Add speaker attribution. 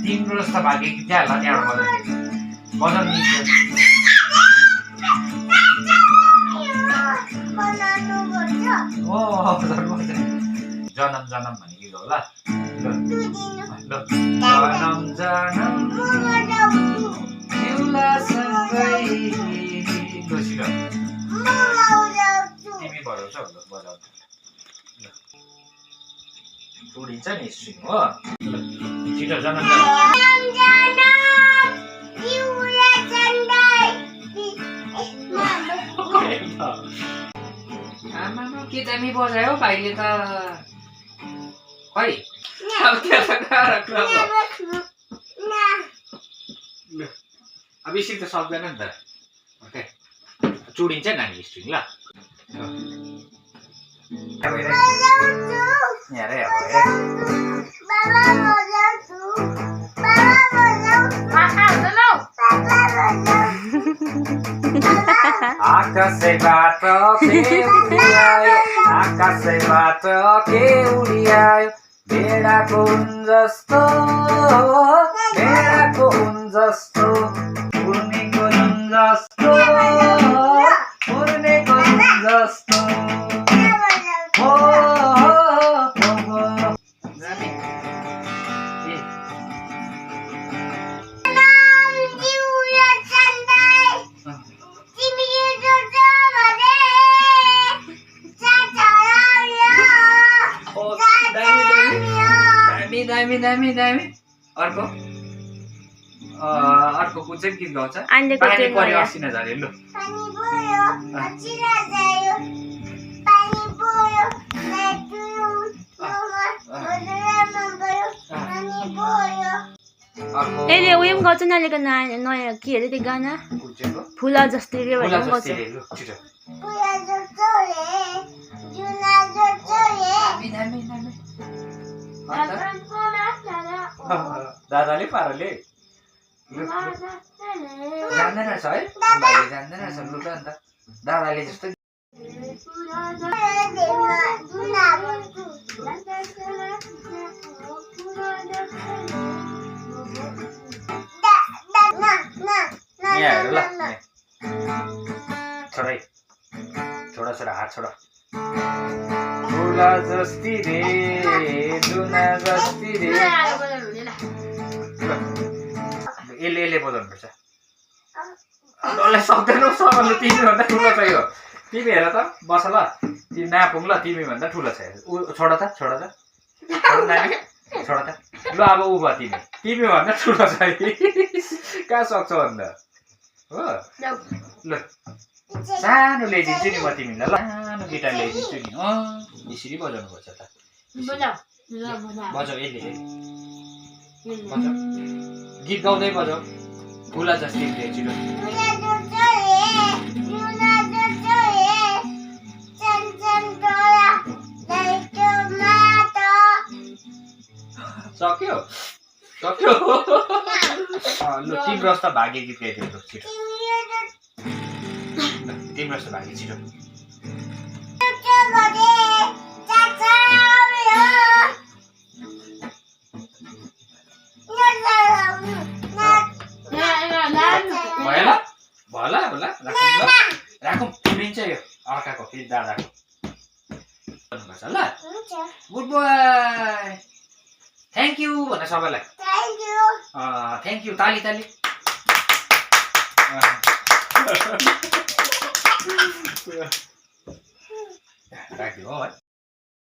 Speaker 1: तिम्रो जस्तो भाग्य कि त्यहाँ त्यहाँबाट बजाउनु जनम जनम भन्ने गीत होला जनम जनम तिमी बजाउँछौ बजाउ उडिन्छ नि स्ट्रिङ हो छिटो जनम आमामा के दामी बजायो भाइले त खै अब यसरी त सक्दैन नि त ओके चुडिन्छ नानी स्ट्रिङ ल आकाशैबाट के उडिआयो भेडाको उन जस्तो उड्नेको जुन जस्तो दामी अर्को कुन चाहिँ गीत गाउँछ पानी पर्यो असिना झरे लु
Speaker 2: यसले उयो पनि गाउँछ नलेको नयाँ के अरे त्यो गाना फुला जस्तै रे भनेर गाउँछ
Speaker 1: दादाले पाराले जान्दैन रहेछ है भाइले जान्दैन रहेछ लु त अन्त दादाले जस्तो यहाँ हेर ल छोडै छोडा हात छोड फुला जस्ती रे जुना जस्ती रे यसले बजाउनु पर्छ डल्लै सक्दैनौ सबैले तिमीभन्दा ठुलो छ यो तिमी हेर त बस ल तिमी नापौँ ल तिमीभन्दा ठुलो छ छोड त ल अब ऊ भयो तिमीभन्दा ठुलो छ कहाँ सक्छौ अन्त हो ल सानो ल्याइदिन्छु नि म तिमीलाई ल सानो गिटार ल्याइदिन्छु नि यसरी बजाउनु पर्छ त बजाऊ यसले बजाऊ गीत गाउँदै बजाऊ फुला जस्तै छिटो सक्यो ल तिम्रो जस्तो भाग्य गीत गाइदिनु छिटो तिम्रो जस्तो भाग्य छिटो भयो राखौँ उडिन्छ यो अर्काको फेरि दादाको गर्नुपर्छ ल गुड बाई थ्याङ्क यू भन सबैलाई थ्याङ्क यू ताली राखिदिउँ है